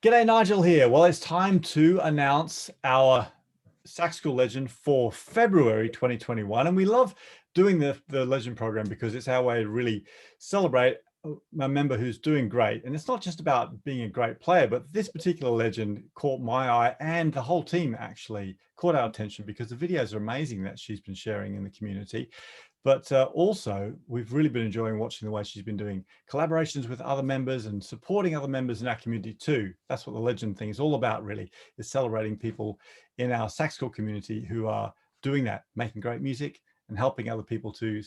G'day, Nigel here. Well, it's time to announce our Sax School Legend for February 2021. And we love doing the Legend program because it's our way to really celebrate a member who's doing great. And it's not just about being a great player, but this particular legend caught my eye, and the whole team actually caught our attention because the videos are amazing that she's been sharing in the community. But also, we've really been enjoying watching the way she's been doing collaborations with other members and supporting other members in our community too. That's what the Legend thing is all about, really, is celebrating people in our Sax School community who are doing that, making great music and helping other people to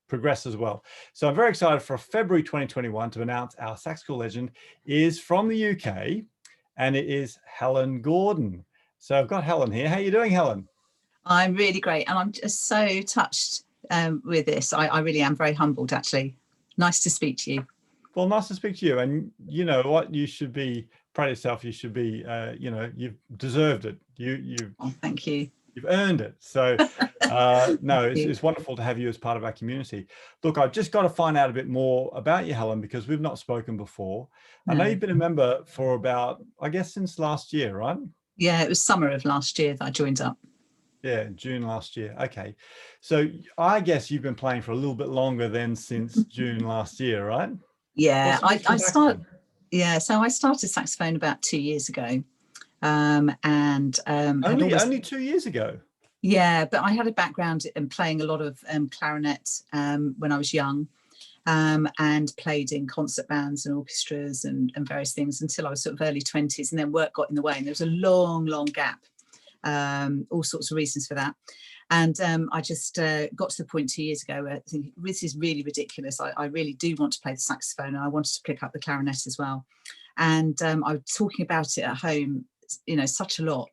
progress as well. So I'm very excited for February 2021 to announce our Sax School Legend is from the UK, and it is Helen Gordon. So I've got Helen here. How are you doing, Helen? I'm really great, and I'm just so touched with this. I really am very humbled, actually. Nice to speak to you. Well, nice to speak to you. And you know what, you should be proud of yourself. You should be, you know, you've deserved it. Oh, thank you. You've earned it. So no, it's wonderful to have you as part of our community. Look, I've just got to find out a bit more about you, Helen, because we've not spoken before. No. I know you've been a member for about, I guess, since last year, right? Yeah, it was summer of last year that I joined up. Yeah, June last year. Okay. So I guess you've been playing for a little bit longer than since June last year, right? Yeah, I started. Yeah, so I started saxophone about 2 years ago. Only 2 years ago. Yeah, but I had a background in playing a lot of clarinet when I was young, and played in concert bands and orchestras and various things until I was sort of early 20s, and then work got in the way, and there was a long gap. All sorts of reasons for that. And I just got to the point 2 years ago where I think this is really ridiculous. I really do want to play the saxophone, and I wanted to pick up the clarinet as well. And I was talking about it at home, you know, such a lot.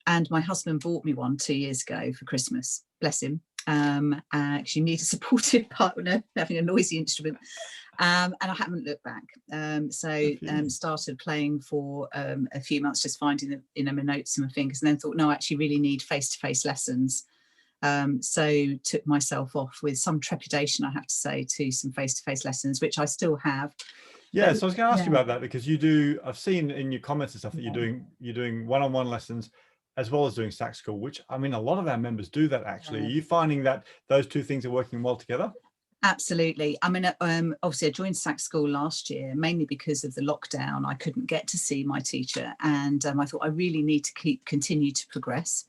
And my husband bought me one 2 years ago for Christmas, bless him. Actually need a supportive partner, having a noisy instrument. And I haven't looked back. Started playing for a few months, just finding my notes and my fingers, and then thought, no, I actually really need face-to-face lessons. So took myself off with some trepidation, I have to say, to some face-to-face lessons, which I still have. Yeah, so I was going to ask you about that, because you do, I've seen in your comments and stuff that you're doing one-on-one lessons as well as doing Sax School, which, I mean, a lot of our members do that actually. Yeah. Are you finding that those two things are working well together? Absolutely. I mean, obviously I joined Sax School last year, mainly because of the lockdown. I couldn't get to see my teacher, and I thought I really need to continue to progress.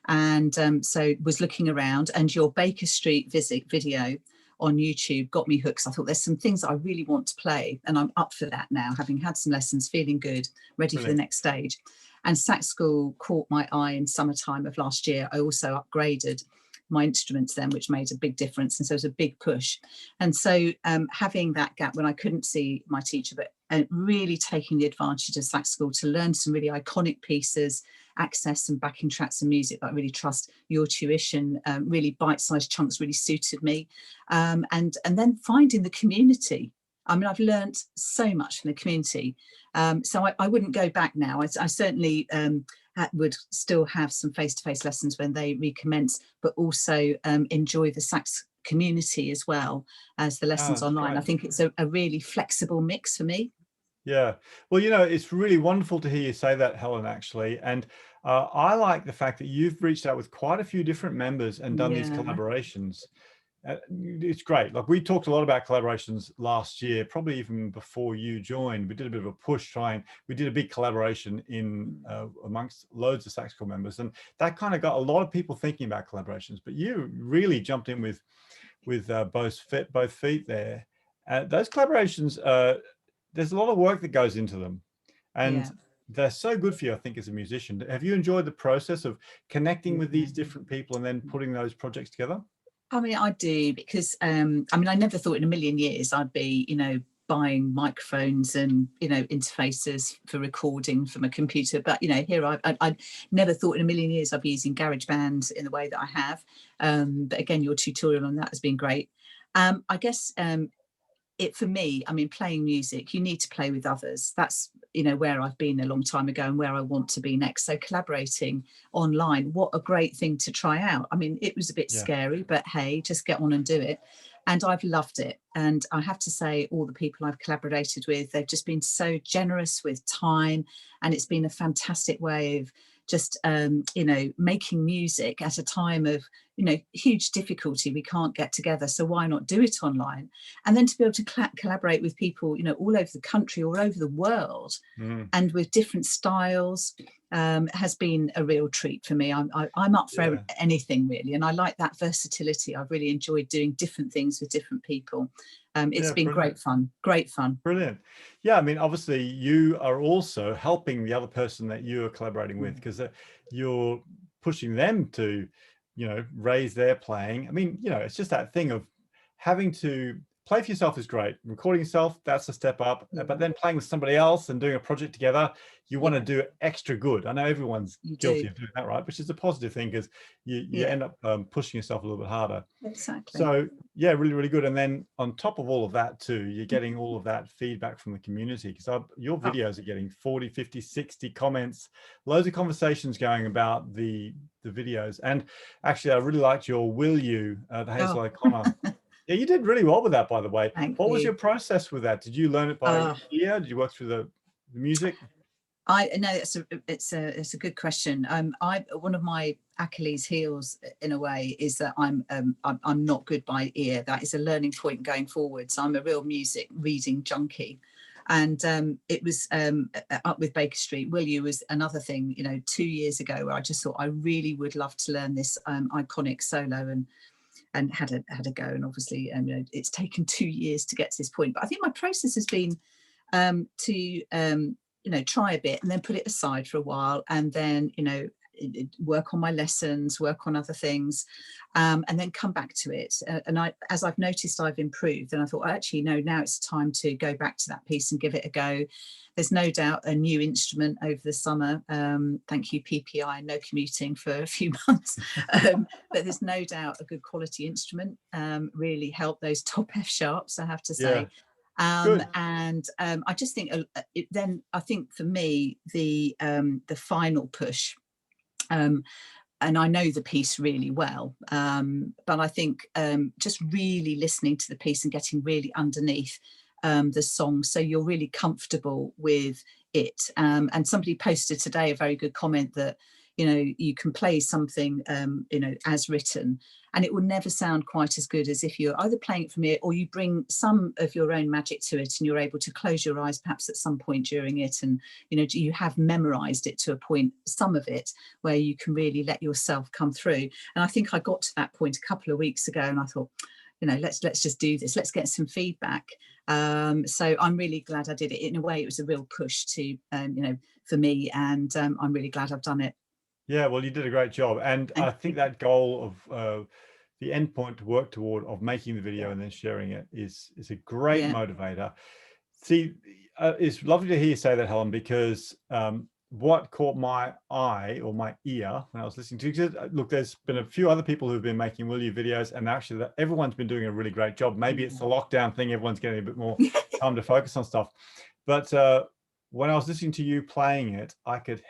And so was looking around, and your Baker Street video on YouTube got me hooked. So I thought there's some things I really want to play, and I'm up for that now, having had some lessons, feeling good, ready for the next stage. And Sax School caught my eye in summertime of last year. I also upgraded my instruments then, which made a big difference. And so it was a big push. And so having that gap when I couldn't see my teacher, but really taking the advantage of Sax School to learn some really iconic pieces, access some backing tracks and music that I really trust. Your tuition, really bite-sized chunks really suited me. And then finding the community. I mean, I've learned so much from the community. So I wouldn't go back now. I certainly would still have some face-to-face lessons when they recommence, but also enjoy the Sax community as well as the lessons online. Great. I think it's a really flexible mix for me. Yeah, well, you know, it's really wonderful to hear you say that, Helen, actually. And I like the fact that you've reached out with quite a few different members and done these collaborations. It's great. Like, we talked a lot about collaborations last year, probably even before you joined. We did a bit of a push we did a big collaboration in amongst loads of Sax School members, and that kind of got a lot of people thinking about collaborations. But you really jumped in with both feet there. Those collaborations, there's a lot of work that goes into them, and they're so good for you, I think, as a musician. Have you enjoyed the process of connecting with these different people and then putting those projects together? I mean, I do, because I mean, I never thought in a million years I'd be, you know, buying microphones and, you know, interfaces for recording from a computer. But, you know, here I never thought in a million years I'd be using GarageBand in the way that I have. But again, your tutorial on that has been great. I guess for me, I mean, playing music, you need to play with others. That's, you know, where I've been a long time ago and where I want to be next. So collaborating online, what a great thing to try out. I mean, it was a bit scary, but hey, just get on and do it. and I've loved it. And I have to say, all the people I've collaborated with, they've just been so generous with time, and it's been a fantastic way of just making music at a time of huge difficulty. We can't get together, so why not do it online? And then to be able to collaborate with people all over the country, all over the world, and with different styles, has been a real treat for me. I'm up for anything really, and I like that versatility. I've really enjoyed doing different things with different people. It's been great fun. Brilliant. Yeah, I mean, obviously you are also helping the other person that you are collaborating with, because you're pushing them to raise their playing. I mean, it's just that thing of having to play for yourself is great. Recording yourself, that's a step up. But then playing with somebody else and doing a project together, you want to do it extra good. I know everyone's guilty of doing that, right? Which is a positive thing, because you end up pushing yourself a little bit harder. Exactly. So yeah, really, really good. And then on top of all of that too, you're getting all of that feedback from the community, because your videos are getting 40, 50, 60 comments, loads of conversations going about the videos. And actually, I really liked your Will You, the Hazel O'Connor. Yeah, you did really well with that, by the way. What was your process with that? Did you learn it by ear? Did you work through the music? I know it's a good question. One of my Achilles heels in a way is that I'm not good by ear. That is a learning point going forward. So I'm a real music reading junkie. And it was up with Baker Street. Will You was another thing, 2 years ago, where I just thought I really would love to learn this iconic solo, and had a go. And obviously it's taken 2 years to get to this point. But I think my process has been to try a bit and then put it aside for a while, and then work on my lessons, work on other things, and then come back to it. And as I've noticed I've improved, and I thought, actually, no, now it's time to go back to that piece and give it a go. There's no doubt a new instrument over the summer. Thank you, PPI, no commuting for a few months. But there's no doubt a good quality instrument really helped those top F sharps, I have to say. And I just think then I think for me the final push, and I know the piece really well, but I think just really listening to the piece and getting really underneath the song, so you're really comfortable with it. And somebody posted today a very good comment that you can play something as written, and it will never sound quite as good as if you're either playing it from ear, or you bring some of your own magic to it, and you're able to close your eyes perhaps at some point during it, and you have memorized it to a point, some of it, where you can really let yourself come through. And I think I got to that point a couple of weeks ago, and I thought, let's just do this, let's get some feedback. So I'm really glad I did it. In a way, it was a real push to for me, and I'm really glad I've done it. Yeah, well, you did a great job. And I think that goal of the end point to work toward, of making the video and then sharing it, is a great motivator. See, it's lovely to hear you say that, Helen, because what caught my eye, or my ear, when I was listening to you, because look, there's been a few other people who've been making Will You videos, and actually everyone's been doing a really great job. Maybe it's the lockdown thing, everyone's getting a bit more time to focus on stuff. But when I was listening to you playing it, I could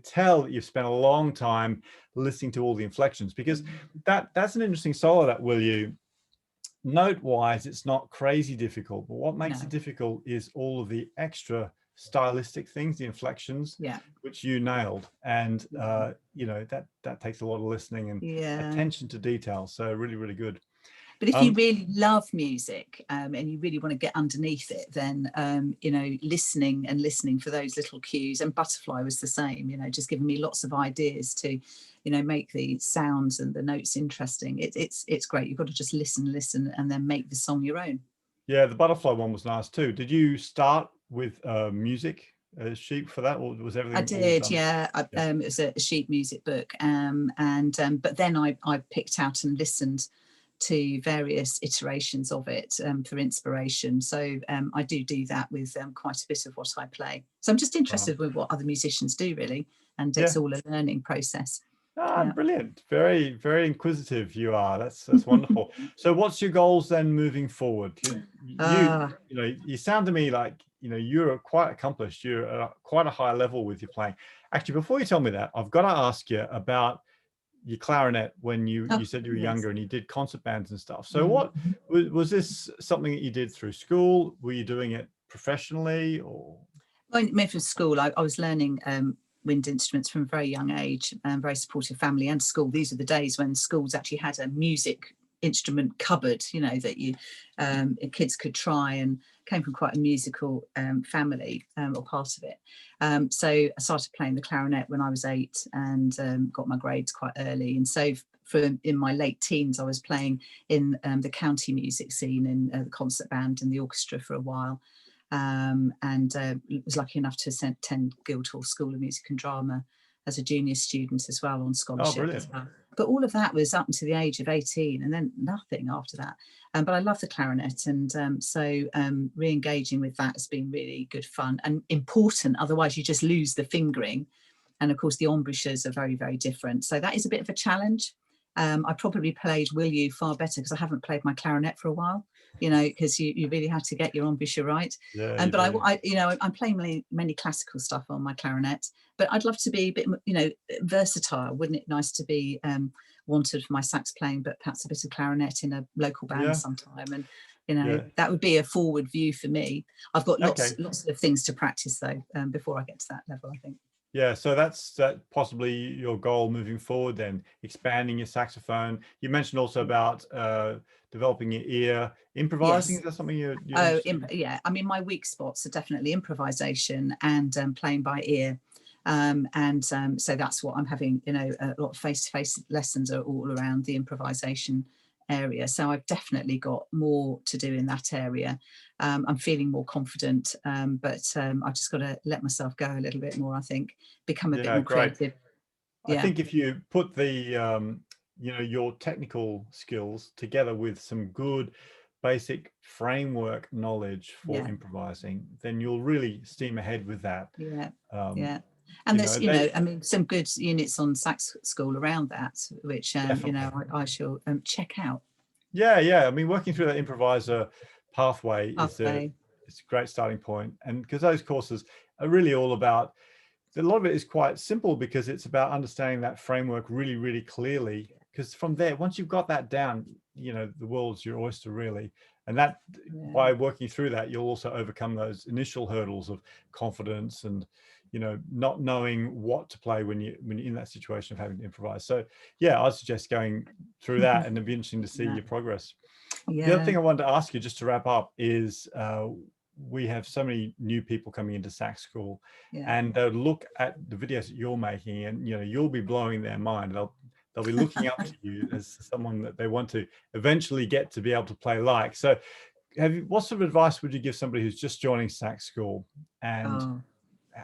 tell that you've spent a long time listening to all the inflections, because that's an interesting solo, that Will You. Note wise, it's not crazy difficult, but what makes it difficult is all of the extra stylistic things, the inflections, which you nailed. And that takes a lot of listening and attention to detail. So really, really good. But if you really love music, and you really want to get underneath it, then listening for those little cues. And Butterfly was the same, just giving me lots of ideas to make the sounds and the notes interesting. It's great. You've got to just listen and then make the song your own. Yeah, the Butterfly one was nice too. Did you start with music sheet for that, or was everything? I did, yeah. It was a sheet music book, but then I picked out and listened to various iterations of it for inspiration. So I do that with quite a bit of what I play. So I'm just interested with what other musicians do, really, and it's all a learning process. Brilliant. Very, very inquisitive you are. That's wonderful. So what's your goals then moving forward? You sound to me like you're quite accomplished. You're at quite a high level with your playing. Actually, before you tell me that, I've got to ask you about your clarinet when you said you were yes. younger, and you did concert bands and stuff. So what was this something that you did through school? Were you doing it professionally, or? When I moved from school, I was learning wind instruments from a very young age, and very supportive family and school. These are the days when schools actually had a music instrument cupboard, you know, that you kids could try, and came from quite a musical family, or part of it. So I started playing the clarinet when I was 8, and got my grades quite early. And so in my late teens, I was playing in the county music scene in the concert band and the orchestra for a while. And was lucky enough to attend Guildhall School of Music and Drama as a junior student as well, on scholarship as well. But all of that was up until the age of 18, and then nothing after that. But I love the clarinet, and so re-engaging with that has been really good fun and important. Otherwise, you just lose the fingering, and of course the embouchures are very, very different. So that is a bit of a challenge. I probably played Will You far better because I haven't played my clarinet for a while, you know, because you really have to get your embouchure right. Yeah, but I, you know, I'm playing many classical stuff on my clarinet, but I'd love to be a bit, you know, versatile. Wouldn't it nice to be wanted for my sax playing, but perhaps a bit of clarinet in a local band sometime? And you know, that would be a forward view for me. I've got lots of things to practice though, before I get to that level, I think. Yeah, so that's possibly your goal moving forward then, expanding your saxophone. You mentioned also about developing your ear. Improvising, Yes. is that something you're yeah, I mean, my weak spots are definitely improvisation and playing by ear. So that's what I'm having, you know, a lot of face-to-face lessons are all around the improvisation area. So I've definitely got more to do in that area. I'm feeling more confident, but I've just got to let myself go a little bit more, I think, become a bit more creative. I think if you put the, you know, your technical skills together with some good basic framework knowledge for improvising, then you'll really steam ahead with that. And there's, you know, I mean, some good units on Sax School around that, which, you know, I shall check out. Yeah. I mean, working through that improviser pathway is it's a great starting point. And because those courses are really all about, a lot of it is quite simple because it's about understanding that framework really, really clearly. Because from there, once you've got that down, you know, the world's your oyster, really. And that by working through that, you'll also overcome those initial hurdles of confidence and, you know, not knowing what to play when you're in that situation of having to improvise. So yeah, I'd suggest going through that, and it'd be interesting to see your progress. The other thing I wanted to ask you, just to wrap up, is we have so many new people coming into Sax School, and they'll look at the videos that you're making, and you know, you'll be blowing their mind. They'll be looking up to you as someone that they want to eventually get to be able to play like. So what sort of advice would you give somebody who's just joining Sax School, and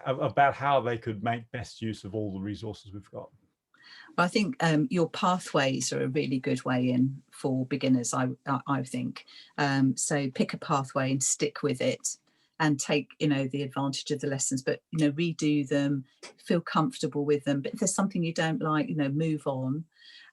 about how they could make best use of all the resources we've got? I think your pathways are a really good way in for beginners, I think. So pick a pathway and stick with it, and take, you know, the advantage of the lessons, but, you know, redo them, feel comfortable with them. But if there's something you don't like, you know, move on.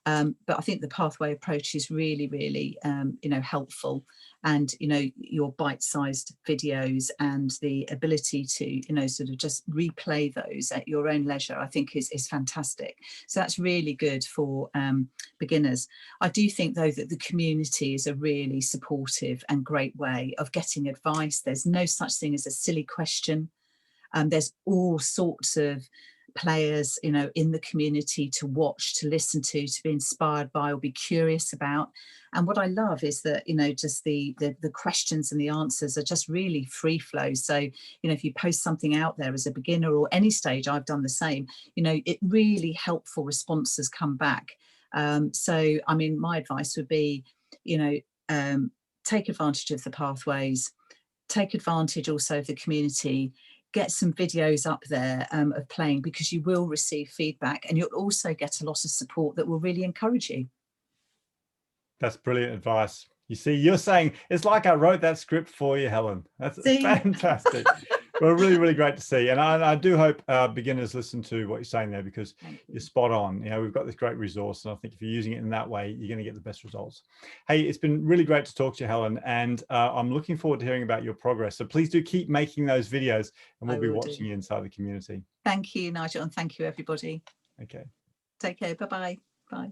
But I think the pathway approach is really, really, you know, helpful. And, you know, your bite-sized videos and the ability to, you know, sort of just replay those at your own leisure, I think is fantastic. So that's really good for beginners. I do think, though, that the community is a really supportive and great way of getting advice. There's no such thing as a silly question. There's all sorts of players, you know, in the community to watch, to listen to be inspired by, or be curious about. And what I love is that, you know, just the questions and the answers are just really free flow. So, you know, if you post something out there as a beginner, or any stage, I've done the same, you know, it really helpful responses come back. So, I mean, my advice would be, you know, take advantage of the pathways, take advantage also of the community, get some videos up there of playing, because you will receive feedback, and you'll also get a lot of support that will really encourage you. That's brilliant advice. You see, you're saying it's like I wrote that script for you, Helen. That's fantastic. Well, really, really great to see. And I do hope beginners listen to what you're saying there, because you're spot on. You know, we've got this great resource, and I think if you're using it in that way, you're going to get the best results. Hey, it's been really great to talk to you, Helen, and I'm looking forward to hearing about your progress. So please do keep making those videos, and we'll be watching you inside the community. Thank you, Nigel, and thank you, everybody. Okay. Take care. Bye-bye. Bye.